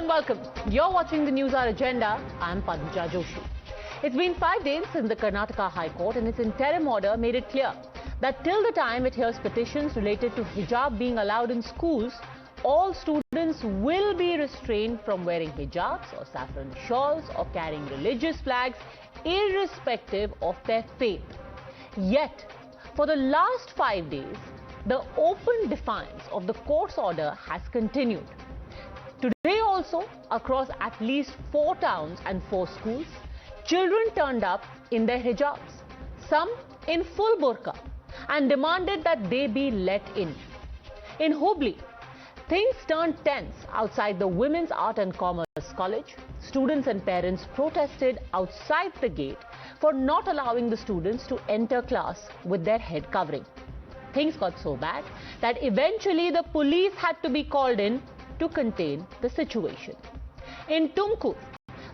and welcome. You're watching the NewsHour Agenda. I'm Padmaja Joshi. It's been 5 days since the Karnataka High Court in its interim order made it clear that till the time it hears petitions related to hijab being allowed in schools, all students will be restrained from wearing hijabs or saffron shawls or carrying religious flags, irrespective of their faith. Yet, for the last 5 days, the open defiance of the court's order has continued. Today also, across at least 4 towns and 4 schools, children turned up in their hijabs, some in full burqa, and demanded that they be let in. In Hubli, things turned tense outside the Women's Art and Commerce College. Students and parents protested outside the gate for not allowing the students to enter class with their head covering. Things got so bad that eventually the police had to be called in to contain the situation. In Tumkur,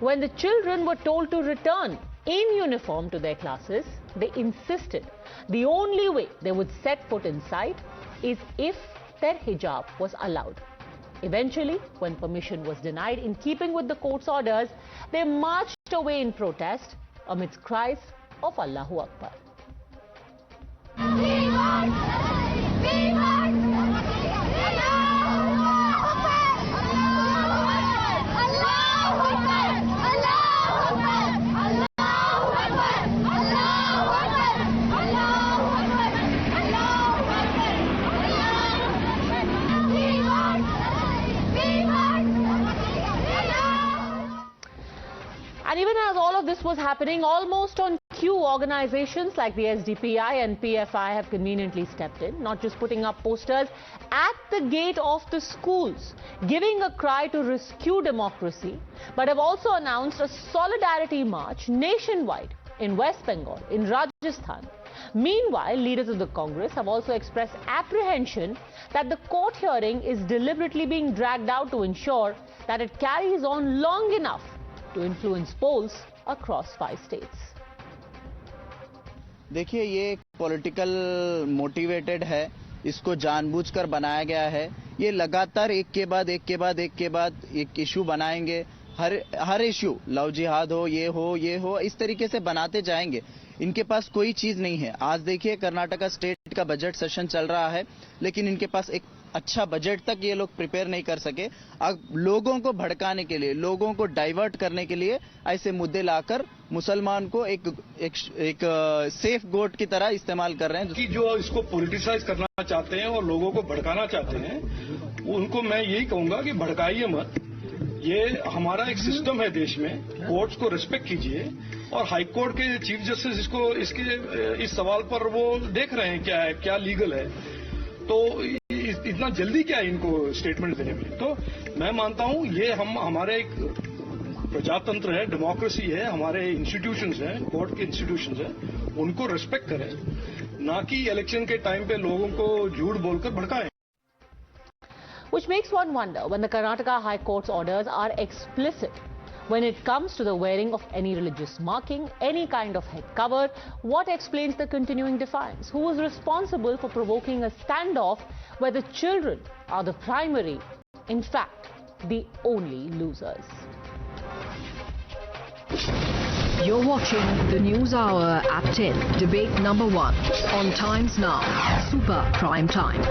when the children were told to return in uniform to their classes, they insisted the only way they would set foot inside is if their hijab was allowed. Eventually, when permission was denied in keeping with the court's orders, they marched away in protest amidst cries of Allahu Akbar. And even as all of this was happening, almost on cue, organizations like the SDPI and PFI have conveniently stepped in, not just putting up posters at the gate of the schools, giving a cry to rescue democracy, but have also announced a solidarity march nationwide in West Bengal, in Rajasthan. Meanwhile, leaders of the Congress have also expressed apprehension that the court hearing is deliberately being dragged out to ensure that it carries on long enough to influence polls across 5 states. देखिए, ये political motivated है, इसको जानबूझकर बनाया गया है। ये लगातार एक के बाद एक इशू बनाएंगे। हर इशू लव जिहाद हो, ये हो, इस तरीके से बनाते जाएंगे। इनके पास कोई चीज नहीं है। आज देखिए, कर्नाटका स्टेट का बजट सेशन चल रहा है, लेकिन इनके पास एक अच्छा बजट तक ये लोग प्रिपेयर नहीं कर सके। अब लोगों को भड़काने के लिए, लोगों को डाइवर्ट करने के लिए ऐसे मुद्दे लाकर मुसलमान को एक सेफ गोट की तरह इस्तेमाल कर रहे हैं। कि जो इसको पॉलिटिसाइज करना चाहते हैं और लोगों को भड़काना चाहते हैं, उनको मैं यही कहूंगा कि भड़काइए मत। ये हमारा एक सिस्टम है देश में, कोर्ट्स को रिस्पेक्ट कीजिए। और हाई कोर्ट के चीफ जस्टिस इस सवाल पर वो देख रहे हैं क्या लीगल है, तो इतना जल्दी क्या है इनको स्टेटमेंट देने में। तो मैं मानता हूं ये हमारे एक प्रजातंत्र है, डेमोक्रेसी है, हमारे इंस्टीट्यूशंस हैं, कोर्ट के इंस्टीट्यूशंस हैं, उनको रिस्पेक्ट करें, ना कि इलेक्शन के टाइम पे लोगों को झूठ बोलकर भड़काएं। Which makes one wonder, when the Karnataka High Court's orders are explicit when it comes to the wearing of any religious marking, any kind of head cover, what explains the continuing defiance? Who is responsible for provoking a standoff where the children are the primary, in fact, the only losers? You're watching the News Hour at 10, debate number 1 on Times Now, Super Prime Time.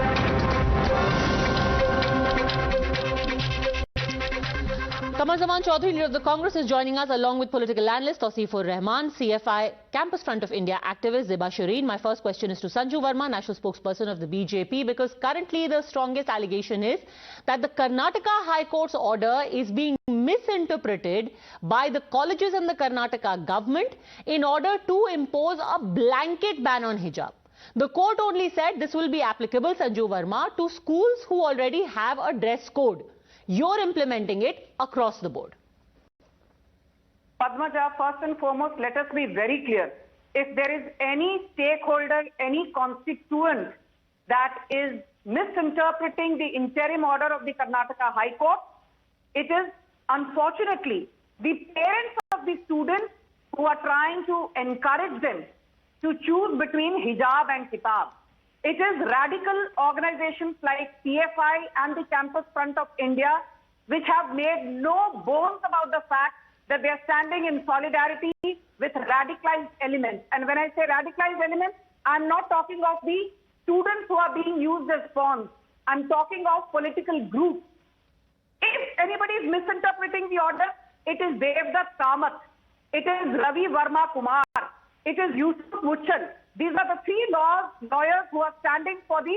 Kamal Zaman Chaudhary, leader of the Congress, is joining us along with political analyst Tausifur Rahman, CFI Campus Front of India activist Zeba Shireen. My first question is to Sanju Verma, national spokesperson of the BJP, because currently the strongest allegation is that the Karnataka High Court's order is being misinterpreted by the colleges and the Karnataka government in order to impose a blanket ban on hijab. The court only said this will be applicable, Sanju Verma, to schools who already have a dress code. You're implementing it across the board. Padmaja, first and foremost, let us be very clear. If there is any stakeholder, any constituent that is misinterpreting the interim order of the Karnataka High Court, it is unfortunately the parents of the students who are trying to encourage them to choose between hijab and kitab. It is radical organizations like PFI and the Campus Front of India which have made no bones about the fact that they are standing in solidarity with radicalized elements. And when I say radicalized elements, I'm not talking of the students who are being used as pawns. I'm talking of political groups. If anybody is misinterpreting the order, it is Devdutt Kamath, it is Ravi Verma Kumar, it is Yusuf Muchal. These are the three lawyers who are standing for the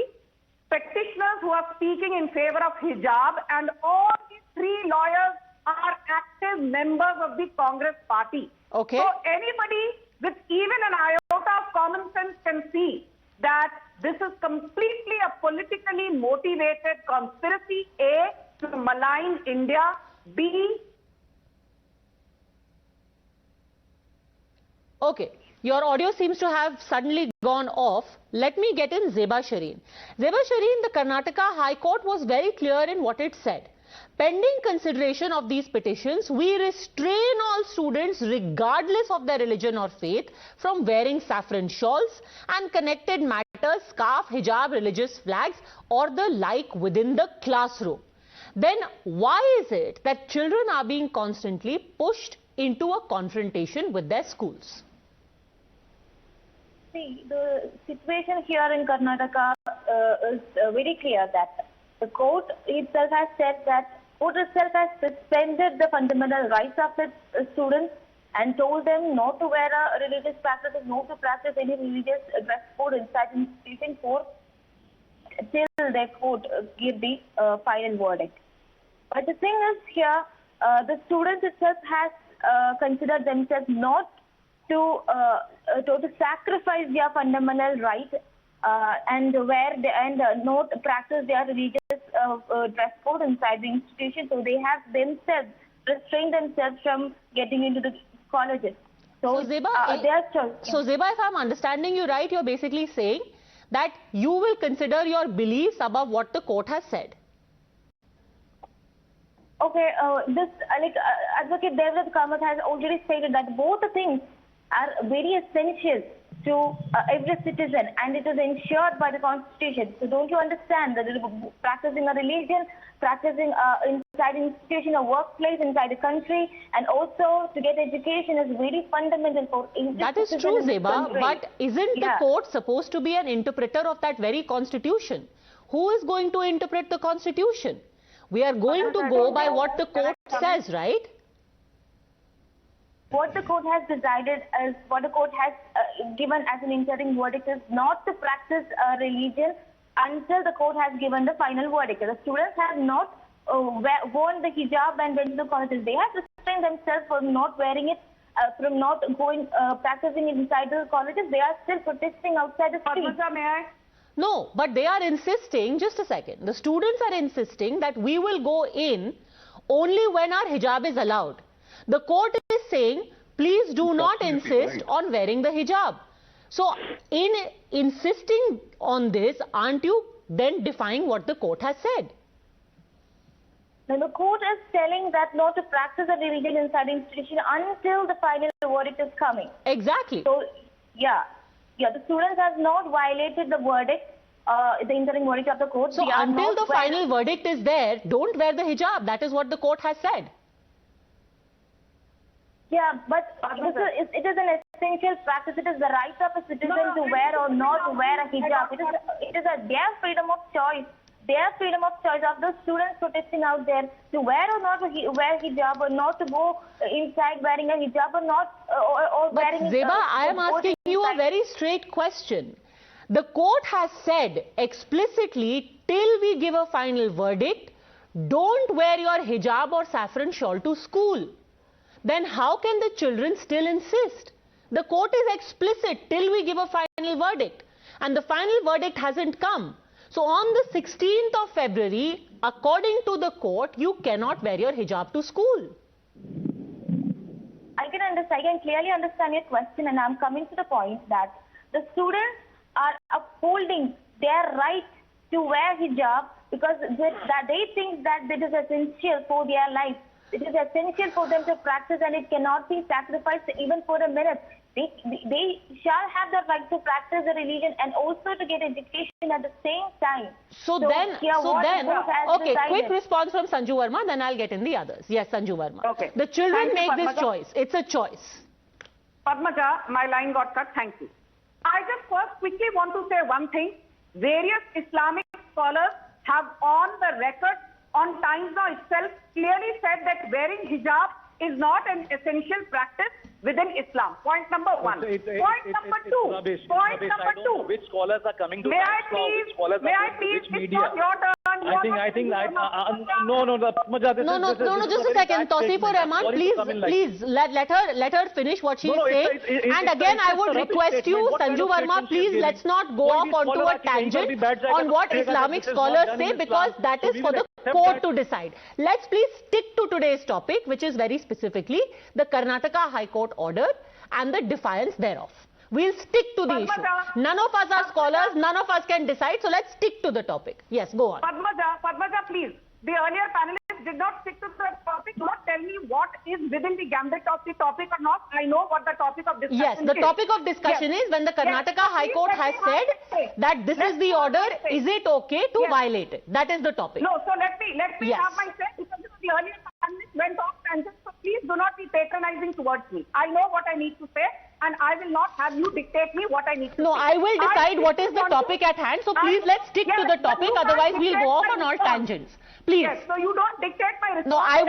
practitioners who are speaking in favor of hijab, and all these three lawyers are active members of the Congress party. Okay. So anybody with even an iota of common sense can see that this is completely a politically motivated conspiracy, A, to malign India, B. Okay. Your audio seems to have suddenly gone off. Let me get in Zeba Shireen. Zeba Shireen, the Karnataka High Court was very clear in what it said. Pending consideration of these petitions, we restrain all students, regardless of their religion or faith, from wearing saffron shawls and connected matters, scarf, hijab, religious flags, or the like within the classroom. Then why is it that children are being constantly pushed into a confrontation with their schools? See, the situation here in Karnataka is very clear that the court itself has said that court itself has suspended the fundamental rights of its students and told them not to wear a religious practices, not to practice any religious dress code inside the institution till their court give the final verdict. But the thing is here, the students itself has considered themselves not to sacrifice their fundamental right and not practice their religious dress code inside the institution. So they have themselves restrained themselves from getting into the colleges. So Zeba, Zeba, if I'm understanding you right, you're basically saying that you will consider your beliefs above what the court has said. Okay, Advocate Devdutt Kamath has already stated that both the things are very essential to every citizen, and it is ensured by the Constitution. So don't you understand that practicing a religion, practicing inside an institution, a workplace, inside a country, and also to get education is very fundamental for every That is true, Zeba, but isn't the court supposed to be an interpreter of that very Constitution? Who is going to interpret the Constitution? We are going to go by what the court says, right? What the court has decided is, what the court has given as an interim verdict is not to practice religion until the court has given the final verdict. The students have not worn the hijab and went to the colleges. They have restrained themselves from not wearing it, from not going practicing inside the colleges. They are still protesting outside the streets. Padmaja, may I? No, but they are insisting, just a second, the students are insisting that we will go in only when our hijab is allowed. The court is saying, please do not insist on wearing the hijab. So, in insisting on this, aren't you then defying what the court has said? Now, the court is telling that not to practice a religion inside the institution until the final verdict is coming. Exactly. So, the students have not violated the verdict, the interim verdict of the court. So, until the final verdict is there, don't wear the hijab. That is what the court has said. Yeah, but it is an essential practice. It is the right of a citizen to wear or not to wear a hijab. It is their freedom of choice. Their freedom of choice of the students protesting out there to wear or not to wear hijab, or not to go inside wearing a hijab, or not or but wearing. Zeba, I am asking you a very straight question. The court has said explicitly, till we give a final verdict, don't wear your hijab or saffron shawl to school. Then how can the children still insist? The court is explicit till we give a final verdict, and the final verdict hasn't come. So on the 16th of February, according to the court, you cannot wear your hijab to school. I can clearly understand your question, and I'm coming to the point that the students are upholding their right to wear hijab because they think that it is essential for their life. It is essential for them to practice, and it cannot be sacrificed even for a minute. they shall have the right to practice the religion and also to get education at the same time. Okay, quick response from Sanju Verma, then I'll get in the others. Yes, Sanju Verma. Okay. The children make this Padmaja. choice. It's a choice. Padmaja, my line got cut. Thank you. I just first quickly want to say one thing. Various Islamic scholars have on the record on Times Now itself clearly said that wearing hijab is not an essential practice within Islam. Point number one. Point number two. Which scholars are coming to May I please? Which media? It's not your turn. No, Padmaja, Just a second. Tawseefur Rahman, please let her finish what she is saying. And again, I would request you, Sanju Verma, please let's not go off onto a tangent on what Islamic scholars say, because that is for the court to decide. Let's please stick to today's topic, which is very specifically the Karnataka High Court order and the defiance thereof. We'll stick to the issue. None of us are scholars, none of us can decide, so let's stick to the topic. Yes, go on. Padmaja, please. The earlier panelists did not stick to the topic. Do not tell me what is within the gambit of the topic or not. I know what the topic of discussion is. Yes, the topic of discussion is when the Karnataka High Court has said that this is the order, is it okay to violate it? That is the topic. No, so let me have my say, because the earlier panelists went off tangents, so please do not be patronizing towards me. I know what I need to say, and I will not have you dictate me what I need to say. No, I will decide what is the topic at hand, so please let's stick to the topic, otherwise we'll go off on all tangents. Please. Yes, so you don't dictate my response. No, I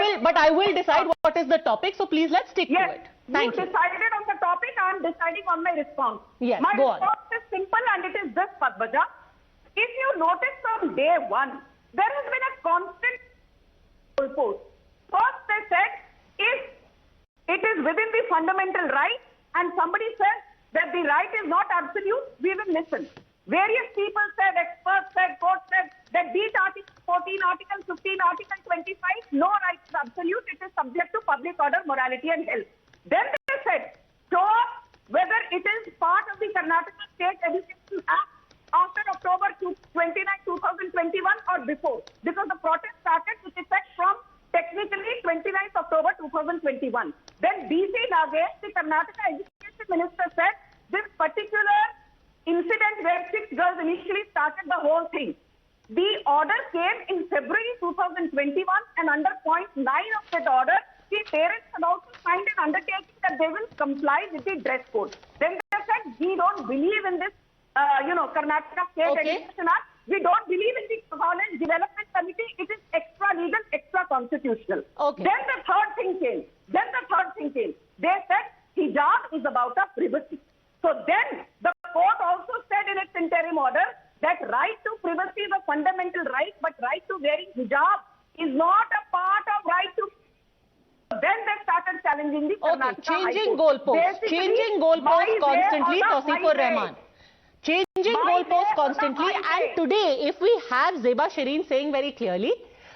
will decide what is the topic, so please let's stick to it. Thank you. You decided on the topic, I am deciding on my response. Yes, my go on. response is simple, and it is this, Padmaja. If you notice from day one, there has been a constant goalpost. First they said, if it is within the fundamental right, and somebody says that the right is not absolute, we will listen. Various people said, experts said, court said that beat Article 14, Article 15, Article 25, no right is absolute, it is subject to public order, morality and health. Then they said, show us whether it is part of the Karnataka State Education Act after October 29, 2021 or before, because the protest started with effect from technically 29th October 2021. Then B.C. Nagesh, the Karnataka Education Minister, said this particular incident where 6 girls initially started the whole thing. The order came in February 2021, and under point 9 of that order, the parents had also signed an undertaking that they will comply with the dress code. Then they said, we don't believe in this, Karnataka State Education Act. We don't believe in the College Development Committee. It is extra legal, extra constitutional. Then the third thing came. They said hijab is about a privacy. So then the court also said in its interim order that right to privacy is a fundamental right, but right to wearing hijab is not a part of right to. Then they started challenging the Karnataka changing High Court. Changing goalposts constantly, Tawseefur Rahman. Changing goalposts constantly, and today, if we have Zeba Shireen saying very clearly,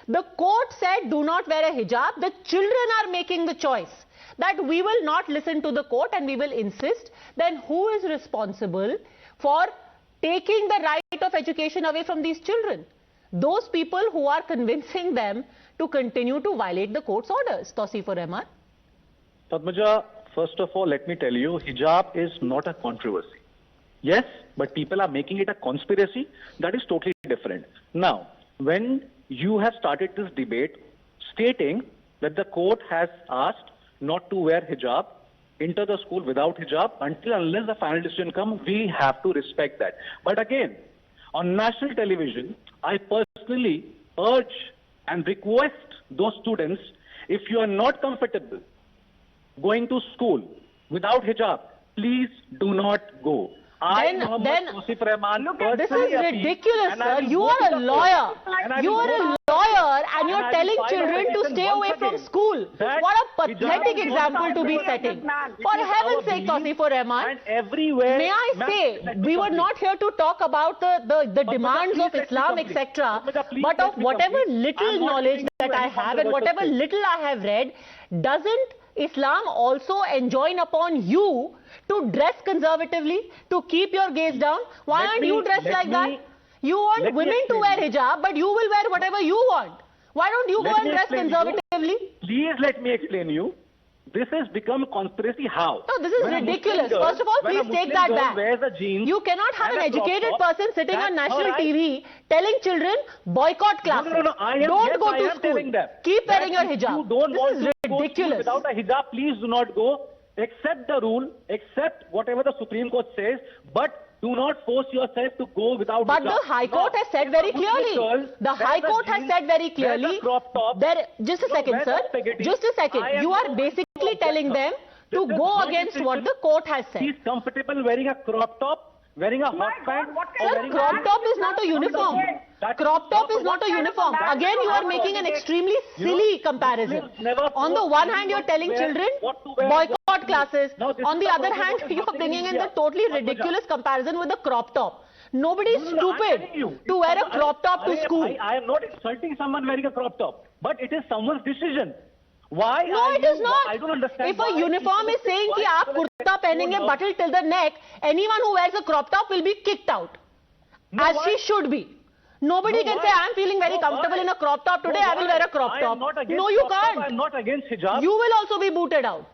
the court said do not wear a hijab, the children are making the choice that we will not listen to the court and we will insist, then who is responsible for taking the right of education away from these children? Those people who are convincing them to continue to violate the court's orders. Tawseefur Rahman. Padmaja, first of all, let me tell you, hijab is not a controversy. Yes, but people are making it a conspiracy. That is totally different. Now, when you have started this debate stating that the court has asked not to wear hijab, enter the school without hijab, unless the final decision comes, we have to respect that. But again, on national television, I personally urge and request those students, if you are not comfortable going to school without hijab, please do not go. This is ridiculous, sir. You are a lawyer. You are a lawyer and you are telling children to stay away from school. What a pathetic example to be setting. For heaven's sake, Tawseefur Rahman, may I say, we were not here to talk about the demands of Islam, etc. But of whatever little knowledge that I have and whatever little I have read, doesn't Islam also enjoin upon you to dress conservatively, to keep your gaze down? Why aren't you dressed like that? You want women to wear hijab, but you will wear whatever you want. Why don't you go and dress conservatively? Please let me explain you. This has become conspiracy. How? No, this is ridiculous. First of all, please take that back. You cannot have an educated person sitting on national TV telling children boycott classes. No, don't go to school. Keep wearing your hijab. This is ridiculous. Without a hijab, please do not go. Accept the rule, accept whatever the Supreme Court says, but do not force yourself to go without But hijab. the High Court has said very clearly. The High Court has said very clearly. Just a second, sir. Just a second. You are basically telling them to go against what the court has said. He's comfortable wearing a crop top, wearing a hot pant. Sir, crop top is not a uniform. Crop top is not a uniform. Again, you are making an extremely silly comparison. On the one hand, you are telling children boycott classes. On the other hand, you are bringing in the totally ridiculous comparison with the crop top. Nobody is stupid to wear a crop top to school. I am not insulting someone wearing a crop top, but it is someone's decision. Why? No, it is not. I don't understand. If a uniform is saying कि आप कुर्ता पहनेंगे button till the neck, anyone who wears a crop top will be kicked out, as she should be. Nobody can say, I am feeling very comfortable in a crop top today, I will wear a crop top. No, you can't. I am not against hijab. You will also be booted out.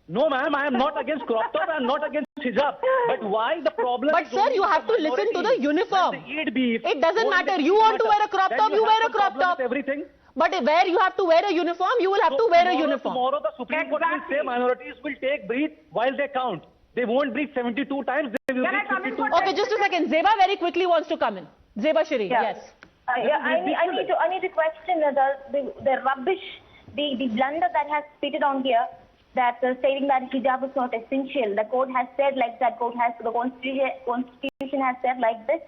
No, ma'am, I am not against crop top, I am not against hijab. But why the problem? But sir, you have to listen to the uniform. It doesn't matter. You want to wear a crop top, you wear a crop top. Everything. But where you have to wear a uniform, you will have to wear a uniform. Tomorrow the Supreme Court will say minorities will take breath while they count. They won't breathe 72 times, they will breathe 52 times. Okay, just a second. Zeba very quickly wants to come in. Zeba Shiri, yes. I need to question the rubbish, the blunder that has spitted on here, that stating that hijab is not essential. The court has said like that. The constitution has said like this.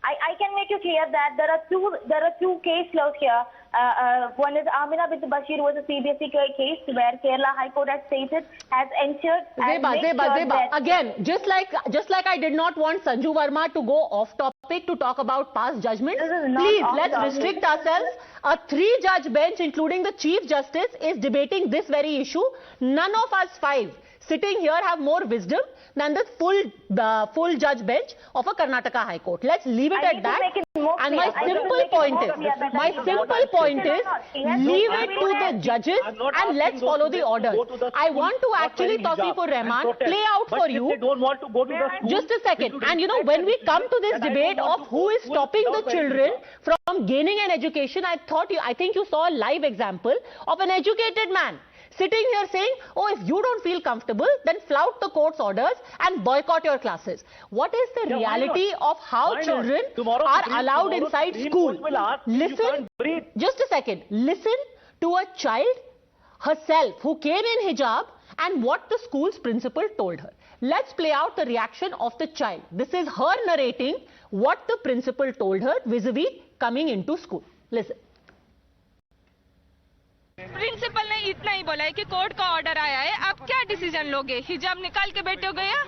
I can make you clear that there are two case laws here. One is Amina Bint Bashir was a CBSE case where Kerala High Court has stated, has ensured. Zeba. Again, just like I did not want Sanju Verma to go off topic to talk about past judgments. Please, let's restrict ourselves. A 3-judge bench, including the Chief Justice, is debating this very issue. None of us 5 sitting here have more wisdom than the full judge bench of a Karnataka High Court. Let's leave it at that. And my simple point is, leave it to the judges and let's follow the orders. I want to actually, Tawseefur Rahman, play out for you. Just a second. And you know, when we come to this debate of who is stopping the children from gaining an education, I think you saw a live example of an educated man sitting here saying, oh, if you don't feel comfortable, then flout the court's orders and boycott your classes. What is the reality of how children are allowed inside school? Listen, just a second. Listen to a child herself who came in hijab and what the school's principal told her. Let's play out the reaction of the child. This is her narrating what the principal told her vis-a-vis coming into school. Listen. Principal ने इतना ही बोला है कि court का order आया है, आप क्या डिसीजन लोगे? हिजाब निकाल के बैठोगे या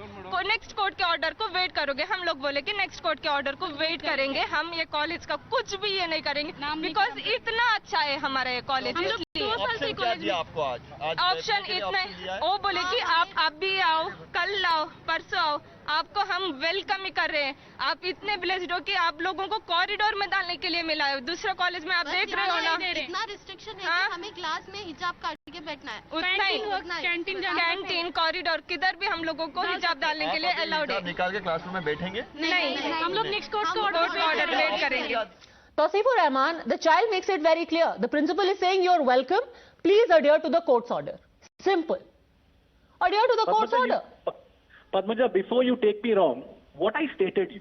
नेक्स्ट कोर्ट के ऑर्डर को वेट करोगे? हम लोग बोले कि नेक्स्ट कोर्ट के ऑर्डर को वेट करेंगे, हम ये कॉलेज का कुछ भी ये नहीं करेंगे, बिकॉज इतना अच्छा है हमारा ये कॉलेज। ऑप्शन इतना, वो बोले कि आप भी आओ, कल आओ, परसों आओ, आपको हम वेलकम ही कर रहे हैं। आप इतने ब्लेस्ड हो कि आप लोगों को कॉरिडोर में डालने के लिए मिला है। दूसरा कॉलेज में आप देख रहे हो ना, इतना रिस्ट्रिक्शन है कि हमें क्लास में हिजाब काट के बैठना है, उतना ही कैंटीन कॉरिडोर किधर भी हम लोगों को हिजाब डालने के लिए अलाउड है। निकाल के क्लासरूम में बैठेंगे नहीं, हम लोग नेक्स्ट कोर्ट का ऑर्डर वेट करेंगे। Tawseefur Rahman, the child makes it very clear. The principal is saying you're welcome. Please adhere to the court's order. Simple. Adhere to the court's order. Padmaja, before you take me wrong, what I stated,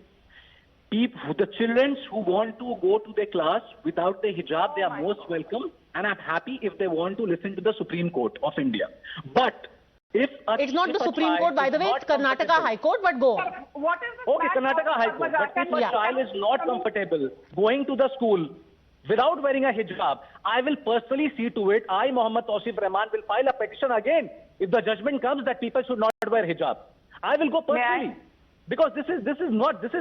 the children who want to go to their class without the hijab, they are most welcome, and I'm happy if they want to listen to the Supreme Court of India. But it's not the Supreme Court, by the way, it's Karnataka High Court, but go on. What is the okay, Karnataka High Court, but if a child is not comfortable going to the school without wearing a hijab, I will personally see to it, I, Mohammad Tawseefur Rahman, will file a petition again if the judgment comes that people should not wear hijab. I will go personally, because this is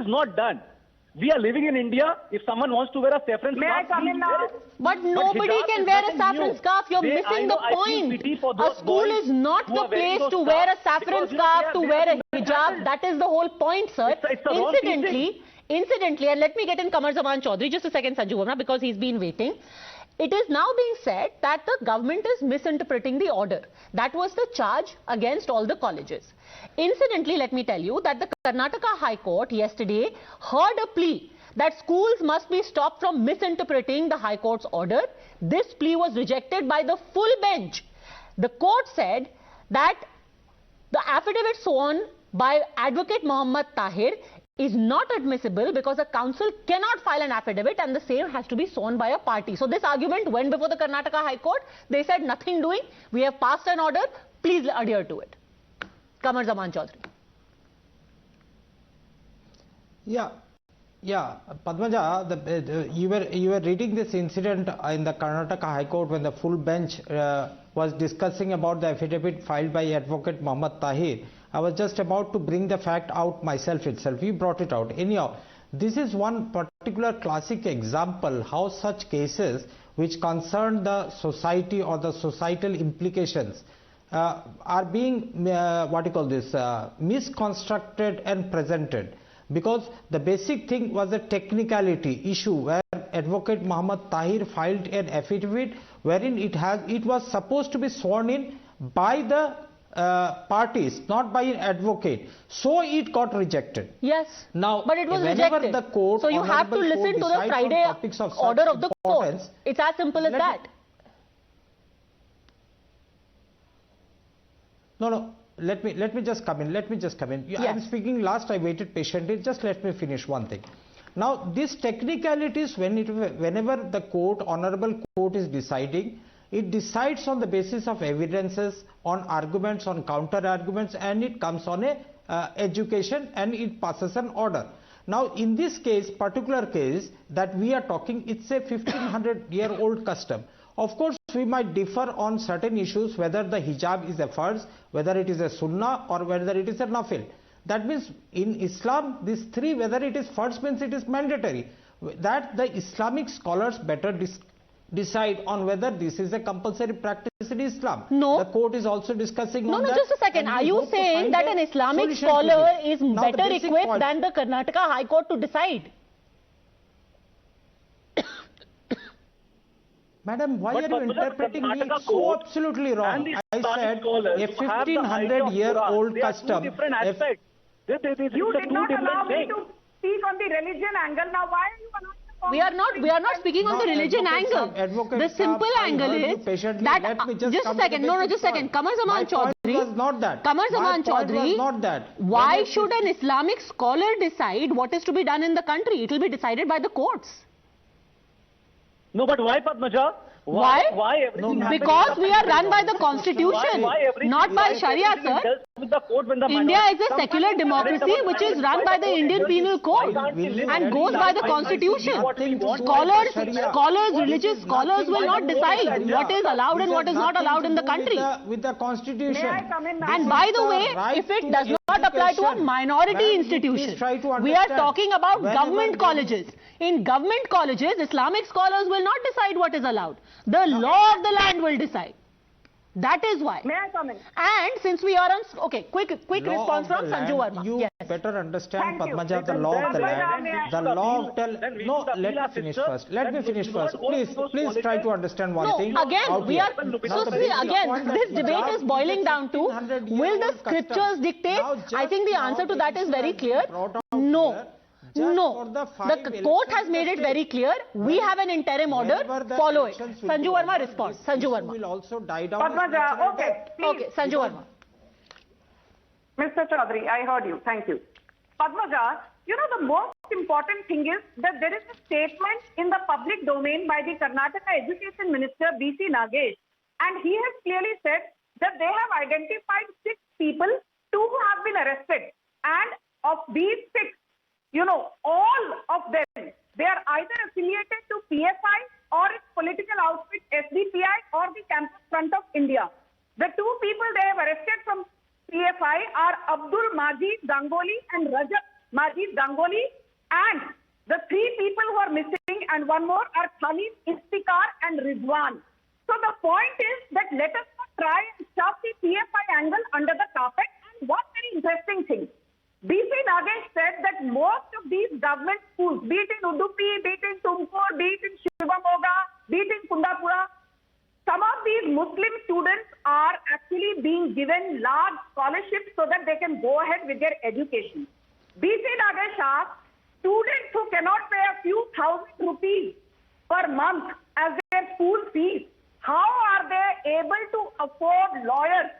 not done. We are living in India. If someone wants to wear a saffron scarf, but nobody can wear a saffron scarf. You're missing the point. A school is not the place to wear a saffron scarf, to wear a hijab. That is the whole point, sir. Incidentally, and let me get in Kamar Zaman Chaudhary, just a second, Sanju Verma, because he's been waiting. it is now being said that the government is misinterpreting the order. That was the charge against all the colleges. Incidentally, let me tell you that the Karnataka High Court yesterday heard a plea that schools must be stopped from misinterpreting the High Court's order. This plea was rejected by the full bench. The court said that the affidavit sworn by Advocate Mohammad Tahir is not admissible because a council cannot file an affidavit and the same has to be sworn by a party. So this argument went before the Karnataka High Court. They said nothing doing. We have passed an order. Please adhere to it. Kamar Zaman Chaudhary. Yeah, Padmaja, you were reading this incident in the Karnataka High Court when the full bench was discussing about the affidavit filed by Advocate Mohammad Tahir. I was just about to bring the fact out myself itself. You brought it out. Anyhow, this is one particular classic example how such cases which concern the society or the societal implications are being, misconstructed and presented. Because the basic thing was a technicality issue where Advocate Mohammad Tahir filed an affidavit wherein it was supposed to be sworn in by the parties, not by an advocate. So it got rejected. Yes. Now, but it was rejected. The court, so you have to listen to the Friday order of the court. It's as simple as that. No. Let me just come in. Yes. I'm speaking last. I waited patiently. Just let me finish one thing. Now, these technicalities, whenever the court, honorable court is deciding, it decides on the basis of evidences, on arguments, on counter arguments, and it comes on a education and it passes an order. Now, in this case, particular case that we are talking, it's a 1500-year-old custom. Of course, we might differ on certain issues, whether the hijab is a farz, whether it is a sunnah, or whether it is a nafil. That means in Islam, these three, whether it is farz means it is mandatory. That the Islamic scholars better decide on whether this is a compulsory practice in Islam. No. The court is also discussing on that. No, just a second. Are you saying that an Islamic scholar is better equipped than the Karnataka High Court to decide? Madam, why are you interpreting me so absolutely wrong? I said a 1500-year-old custom. Different aspects. You did not allow me to speak on the religion angle. Now, why are you allowing? We are not speaking on the religion angle. The simple angle is that just a second. No, just a second. Kamar Zaman Chaudhary. Kamar Zaman Chaudhary. Why should an Islamic scholar decide what is to be done in the country? It will be decided by the courts. No, but why, Padmaja? Why? Everything because we are run by the constitution, not by Sharia, sir. India is a secular democracy which is run by the Indian Penal Code and goes by the constitution. Scholars, religious scholars will not decide what is allowed and what is not allowed in the country. With the constitution. And by the way, if it does not apply to a minority institution, we are talking about government colleges. In government colleges, Islamic scholars will not decide what is allowed. The law of the land will decide. That is why. May I come in? And since we are on... Okay, quick response from Sanju Verma. You better understand, Padmaja, the law of the land. The law of the... No, let me finish first. Please try to understand one thing. Again, we are... So see, again, this debate is boiling down to, will the scriptures dictate? I think the answer to that is very clear. No. No, the court has made it very clear. We have an interim order. Follow it. Sanju Verma responds. Sanju Verma. Will also die down. Padmaja, okay. Okay, Sanju Verma. Mr. Chaudhary, I heard you. Thank you. Padmaja, the most important thing is that there is a statement in the public domain by the Karnataka Education Minister B.C. Nagesh, and he has clearly said that they have identified 6 people, 2 have been arrested, and of these 6, all of them, they are either affiliated to PFI or its political outfit SDPI or the Campus Front of India. The 2 people they have arrested from PFI are Abdul Majid Gangoli and Rajab Majid Gangoli, and the 3 people who are missing and 1 more are Khalid, Istikar and Rizwan. So the point is that let us not try and shove the PFI angle under the carpet. And one very interesting thing, B.C. Nagesh said that most of these government schools, be it in Udupi, be it in Tumkur, be it in Shivamoga, be street in Kundapura, some of these Muslim students are actually being given large scholarships so that they can go ahead with their education. BC Nagesh asked, students who cannot pay a few thousand rupees per month as their school fees, how are they able to afford lawyers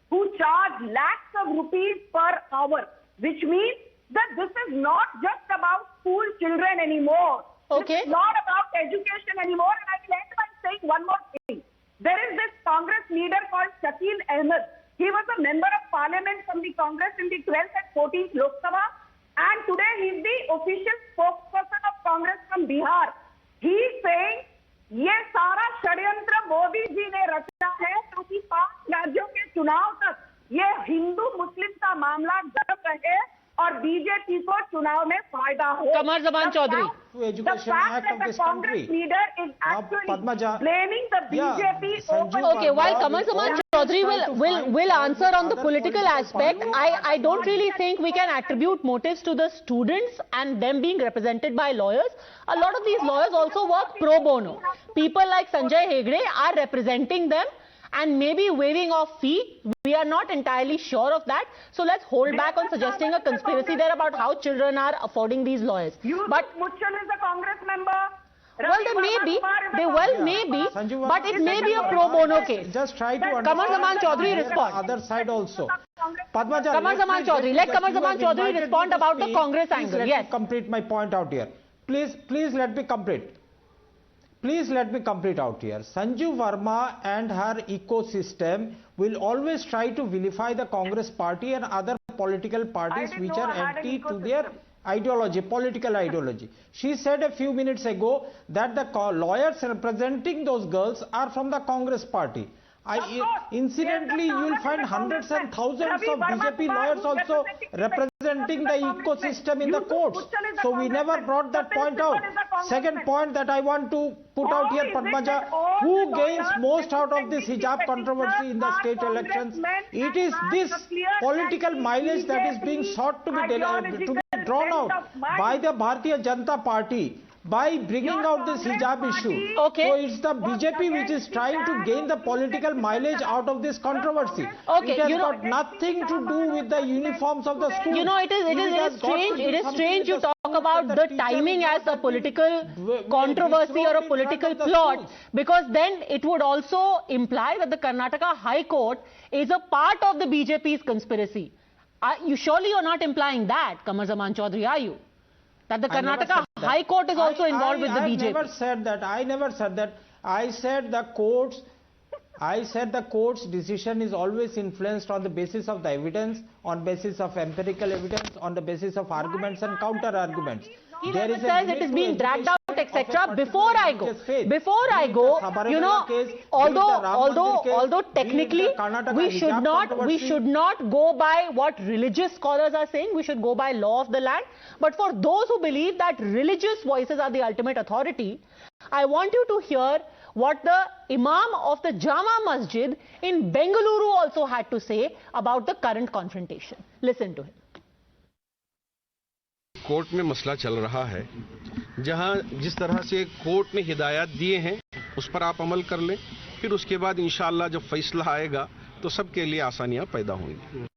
who charge lakhs of rupees per hour? Which means that this is not just about school children anymore. Okay. This is not about education anymore. And I will end by saying one more thing. There is this Congress leader called Shakil Ahmed. He was a member of parliament from the Congress in the 12th and 14th Lok Sabha. And today he is the official spokesperson of Congress from Bihar. He is saying, ये सारा षड्यंत्र मोदी जी ने रचा है क्योंकि 5 राज्यों के चुनाव तक ये हिंदू मुस्लिम का मामला गर्म रहे और बीजेपी को चुनाव में फायदा हो. Qamar Zaman Chaudhary. The fact that the Congress leader is actually Padmaja, blaming the BJP openly. Okay, while Kamar Zaman Chaudhary will answer on the political aspect, I don't really think we can attribute motives to the students and them being represented by lawyers. A lot of these lawyers also work pro bono. People like Sanjay Hegde are representing them and maybe waiving off fee. We are not entirely sure of that. So let's hold back on suggesting a conspiracy there about how children are affording these lawyers. But Muchal is a Congress member. Well, they may be, but it may be a pro bono case. Just try to understand. Kamar Zaman Chaudhary respond. Other side also. Padmaja, Kamar Zaman Chaudhary, let Kamar Zaman Chaudhary respond about the Congress angle. Let yes. me complete my point out here. Please let me complete. Please let me complete out here. Sanju Verma and her ecosystem will always try to vilify the Congress party and other political parties which are anti to their ideology, political ideology. She said a few minutes ago that the lawyers representing those girls are from the Congress party. Incidentally, you will find hundreds and thousands of BJP lawyers also representing the ecosystem in the courts. So we never brought that point out. Second point that I want to put out here, Padmaja, who gains most out of this hijab controversy in the state elections? It is this political mileage that is being sought to be drawn out by the Bharatiya Janata Party by bringing out this hijab issue. Okay. So it's the BJP which is trying to gain the political mileage out of this controversy. Okay. It has got nothing to do with the uniforms of the school. You know, it is strange. It is strange you talk about the timing as a political controversy or a political plot, because then it would also imply that the Karnataka High Court is a part of the BJP's conspiracy. Surely you're not implying that, Kamar Zaman Chaudhary, are you? That the Karnataka High Court is also involved with the BJP. I never said that. I never said that. I said the court's decision is always influenced on the basis of the evidence, on basis of empirical evidence, on the basis of arguments and counter arguments. He never says it is being dragged out, etc. Before I go, you know, although technically we should not go by what religious scholars are saying. We should go by law of the land. But for those who believe that religious voices are the ultimate authority, I want you to hear what the Imam of the Jama Masjid in Bengaluru also had to say about the current confrontation. Listen to him. Court में मसला चल रहा है, जहां जिस तरह से court ने हिदायत दिए हैं उस पर आप अमल कर लें, फिर उसके बाद इंशाअल्लाह जब फैसला आएगा तो सबके लिए आसानियां पैदा होंगी.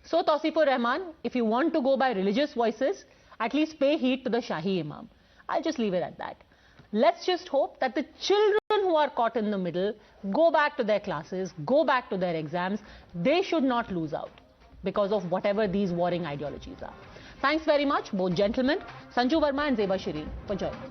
So Tausifur Rahman, if you want to go by religious voices, at least pay heed to the Shahi Imam. I'll just leave it at that. Let's just hope that the children who are caught in the middle go back to their classes, go back to their exams. They should not lose out because of whatever these warring ideologies are. Thanks very much, both gentlemen, Sanju Verma and Zeba Shireen, for joining me.